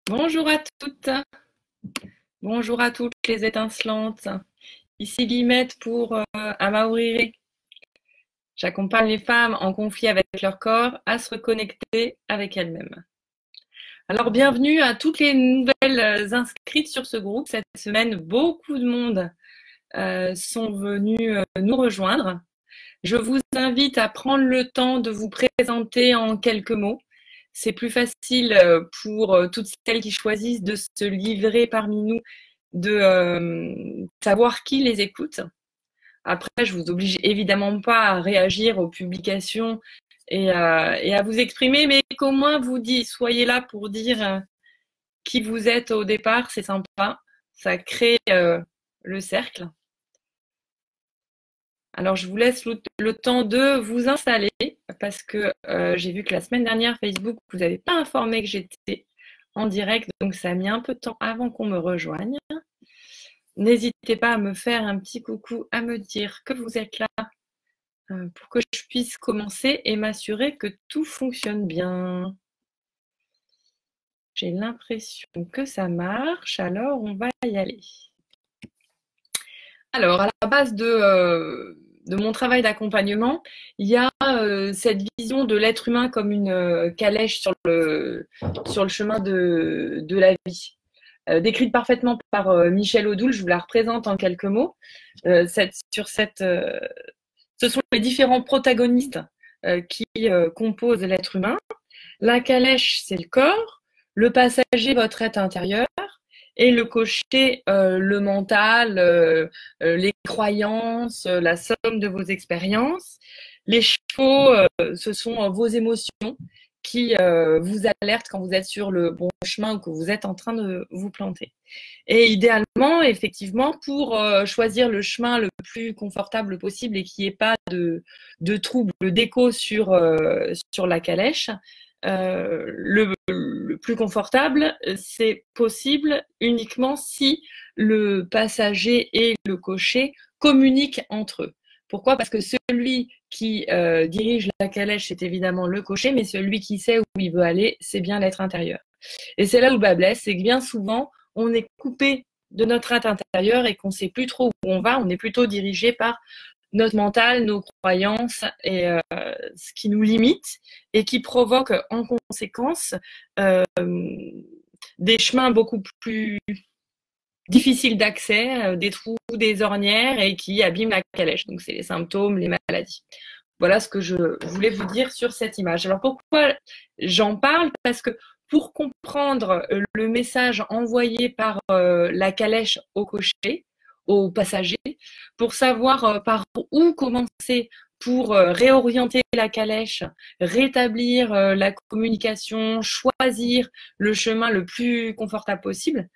Bonjour à toutes, bonjour à toutes les étincelantes. Ici Guillemette pour Amaouriri. J'accompagne les femmes en conflit avec leur corps à se reconnecter avec elles-mêmes. Alors bienvenue à toutes les nouvelles inscrites sur ce groupe. Cette semaine, beaucoup de monde sont venus nous rejoindre. Je vous invite à prendre le temps de vous présenter en quelques mots. C'est plus facile pour toutes celles qui choisissent de se livrer parmi nous, de savoir qui les écoute. Après, je vous oblige évidemment pas à réagir aux publications et à vous exprimer, mais qu'au moins vous soyez là pour dire qui vous êtes au départ, c'est sympa. Ça crée le cercle. Alors, je vous laisse le temps de vous installer parce que j'ai vu que la semaine dernière, Facebook, vous n'avez pas informé que j'étais en direct, donc ça a mis un peu de temps avant qu'on me rejoigne. N'hésitez pas à me faire un petit coucou, à me dire que vous êtes là pour que je puisse commencer et m'assurer que tout fonctionne bien. J'ai l'impression que ça marche, alors on va y aller. Alors, à la base de mon travail d'accompagnement, il y a cette vision de l'être humain comme une calèche sur le chemin de la vie. Décrite parfaitement par Michel Odoul, je vous la représente en quelques mots. Ce sont les différents protagonistes qui composent l'être humain. La calèche, c'est le corps. Le passager, votre être intérieur. Et le cocher, le mental, les croyances, la somme de vos expériences. Les chevaux, ce sont vos émotions qui vous alertent quand vous êtes sur le bon chemin ou que vous êtes en train de vous planter. Et idéalement, effectivement, pour choisir le chemin le plus confortable possible et qu'il n'y ait pas de trouble d'écho sur la calèche, le plus confortable, c'est possible uniquement si le passager et le cocher communiquent entre eux. Pourquoi? Parce que celui qui dirige la calèche, c'est évidemment le cocher, mais celui qui sait où il veut aller, c'est bien l'être intérieur. Et c'est là où le bas blesse, c'est que bien souvent, on est coupé de notre être intérieur et qu'on ne sait plus trop où on va, on est plutôt dirigé par notre mental, nos croyances et ce qui nous limite et qui provoque en conséquence des chemins beaucoup plus difficiles d'accès, des trous, des ornières et qui abîment la calèche. Donc c'est les symptômes, les maladies. Voilà ce que je voulais vous dire sur cette image. Alors pourquoi j'en parle? Parce que pour comprendre le message envoyé par la calèche au cocher, aux passagers, pour savoir par où commencer pour réorienter la calèche, rétablir la communication, choisir le chemin le plus confortable possible,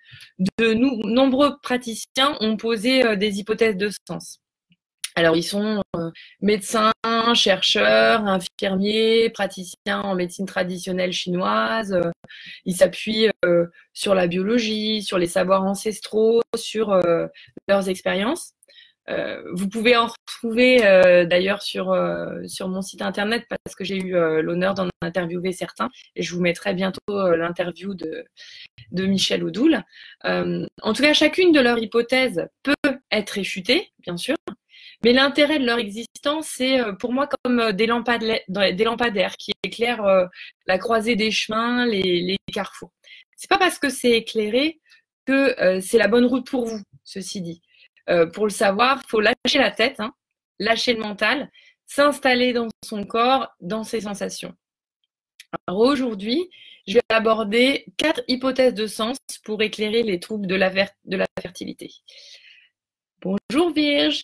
nombreux praticiens ont posé des hypothèses de sens. Alors, ils sont médecins, chercheurs, infirmiers, praticiens en médecine traditionnelle chinoise. Ils s'appuient sur la biologie, sur les savoirs ancestraux, sur leurs expériences. Vous pouvez en retrouver d'ailleurs sur mon site internet parce que j'ai eu l'honneur d'en interviewer certains et je vous mettrai bientôt l'interview de Michel Odoul. En tout cas, chacune de leurs hypothèses peut être réfutée, bien sûr. Mais l'intérêt de leur existence, c'est pour moi comme des lampadaires qui éclairent la croisée des chemins, les carrefours. C'est pas parce que c'est éclairé que c'est la bonne route pour vous, ceci dit. Pour le savoir, il faut lâcher la tête, hein, lâcher le mental, s'installer dans son corps, dans ses sensations. Alors aujourd'hui, je vais aborder 4 hypothèses de sens pour éclairer les troubles de la fertilité. Bonjour Vierge.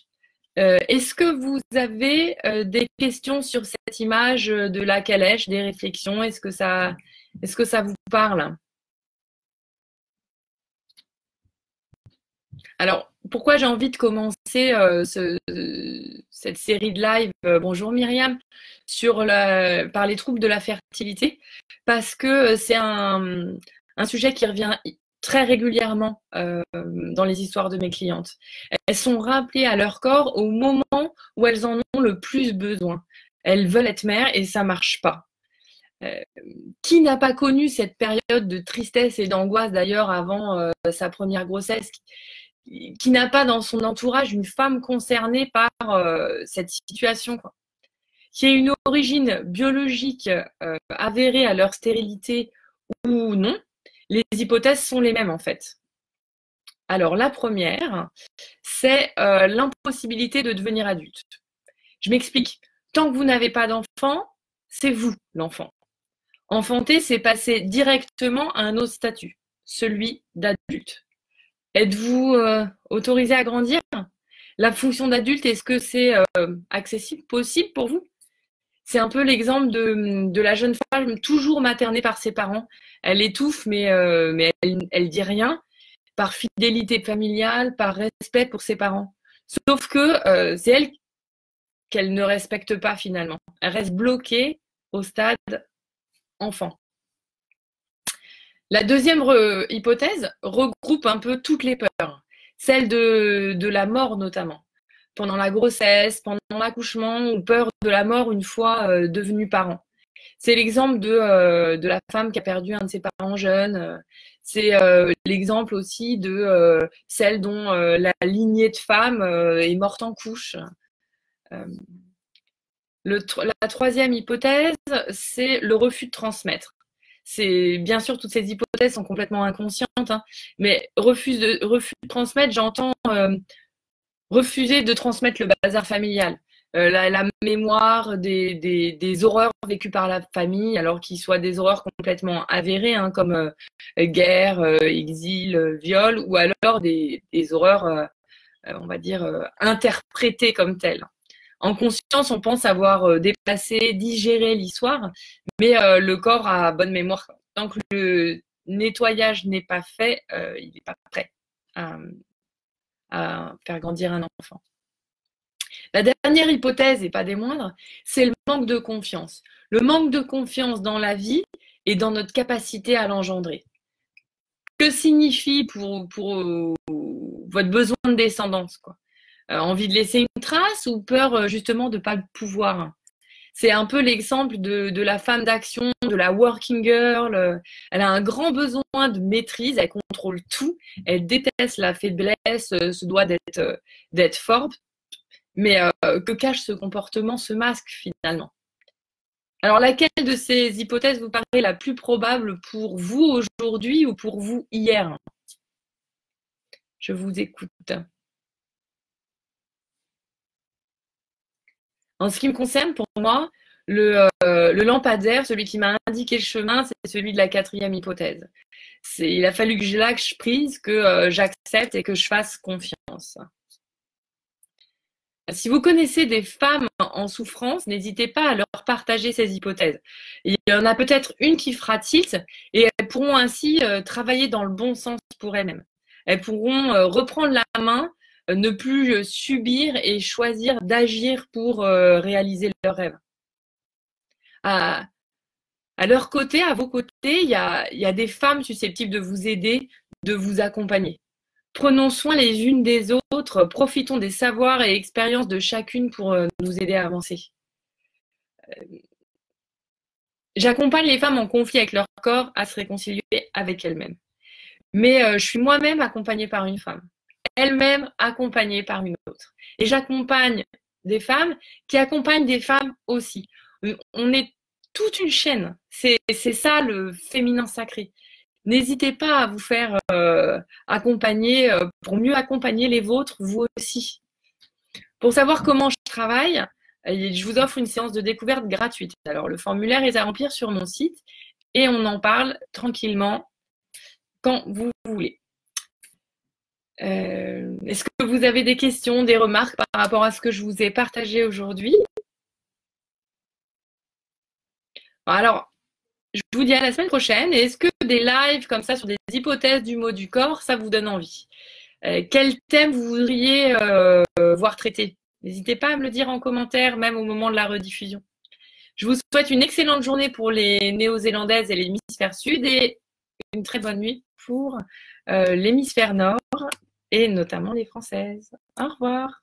Est-ce que vous avez des questions sur cette image de la calèche, des réflexions? Est-ce que ça vous parle? Alors, pourquoi j'ai envie de commencer cette série de live, bonjour Myriam, par les troubles de la fertilité? Parce que c'est un sujet qui revient très régulièrement dans les histoires de mes clientes. Elles sont rappelées à leur corps au moment où elles en ont le plus besoin. Elles veulent être mères et ça marche pas. Qui n'a pas connu cette période de tristesse et d'angoisse d'ailleurs avant sa première grossesse? Qui n'a pas dans son entourage une femme concernée par cette situation, quoi, qui ait une origine biologique avérée à leur stérilité ou non? Les hypothèses sont les mêmes en fait. Alors la première, c'est l'impossibilité de devenir adulte. Je m'explique. Tant que vous n'avez pas d'enfant, c'est vous l'enfant. Enfanter, c'est passer directement à un autre statut, celui d'adulte. Êtes-vous autorisé à grandir? La fonction d'adulte, est-ce que c'est accessible, possible pour vous? C'est un peu l'exemple de la jeune femme toujours maternée par ses parents. Elle étouffe, mais elle dit rien, par fidélité familiale, par respect pour ses parents. Sauf que c'est elle qu'elle ne respecte pas finalement. Elle reste bloquée au stade enfant. La deuxième hypothèse regroupe un peu toutes les peurs, celle de la mort notamment, pendant la grossesse, pendant l'accouchement, ou peur de la mort une fois devenu parent. C'est l'exemple de la femme qui a perdu un de ses parents jeunes. C'est l'exemple aussi de celle dont la lignée de femmes est morte en couche. La troisième hypothèse, c'est le refus de transmettre. C'est bien sûr, toutes ces hypothèses sont complètement inconscientes, hein, mais refus de transmettre, j'entends refuser de transmettre le bazar familial, la mémoire des horreurs vécues par la famille, alors qu'ils soient des horreurs complètement avérées, hein, comme guerre, exil, viol, ou alors des horreurs, on va dire, interprétées comme telles. En conscience, on pense avoir dépassé, digéré l'histoire, mais le corps a bonne mémoire. Tant que le nettoyage n'est pas fait, il n'est pas prêt à faire grandir un enfant. La dernière hypothèse, et pas des moindres, c'est le manque de confiance. Le manque de confiance dans la vie et dans notre capacité à l'engendrer. Que signifie pour votre besoin de descendance, quoi? Envie de laisser une trace ou peur justement de ne pas le pouvoir? C'est un peu l'exemple de la femme d'action, de la working girl. Elle a un grand besoin de maîtrise, elle contrôle tout, elle déteste la faiblesse, se doit d'être forte. Mais que cache ce comportement, ce masque finalement? Alors laquelle de ces hypothèses vous paraît la plus probable pour vous aujourd'hui ou pour vous hier? Je vous écoute. En ce qui me concerne, pour moi, le lampadaire, celui qui m'a indiqué le chemin, c'est celui de la quatrième hypothèse. Il a fallu que je lâche prise, que j'accepte et que je fasse confiance. Si vous connaissez des femmes en souffrance, n'hésitez pas à leur partager ces hypothèses. Il y en a peut-être une qui fera tilt et elles pourront ainsi travailler dans le bon sens pour elles-mêmes. Elles pourront reprendre la main, ne plus subir et choisir d'agir pour réaliser leurs rêves. À leur côté, à vos côtés, il y a des femmes susceptibles de vous aider, de vous accompagner. Prenons soin les unes des autres, profitons des savoirs et expériences de chacune pour nous aider à avancer. J'accompagne les femmes en conflit avec leur corps à se réconcilier avec elles-mêmes. Mais je suis moi-même accompagnée par une femme, elle-même accompagnée par une autre. Et j'accompagne des femmes qui accompagnent des femmes aussi. On est toute une chaîne. C'est ça le féminin sacré. N'hésitez pas à vous faire accompagner pour mieux accompagner les vôtres, vous aussi. Pour savoir comment je travaille, je vous offre une séance de découverte gratuite. Alors, le formulaire est à remplir sur mon site et on en parle tranquillement quand vous voulez. Est-ce que vous avez des questions, des remarques par rapport à ce que je vous ai partagé aujourd'hui? Alors, je vous dis à la semaine prochaine. Est-ce que des lives comme ça sur des hypothèses du mot du corps, ça vous donne envie? Quel thème vous voudriez voir traité? N'hésitez pas à me le dire en commentaire, même au moment de la rediffusion. Je vous souhaite une excellente journée pour les Néo-Zélandaises et l'hémisphère sud et une très bonne nuit pour l'hémisphère nord et notamment les Françaises. Au revoir.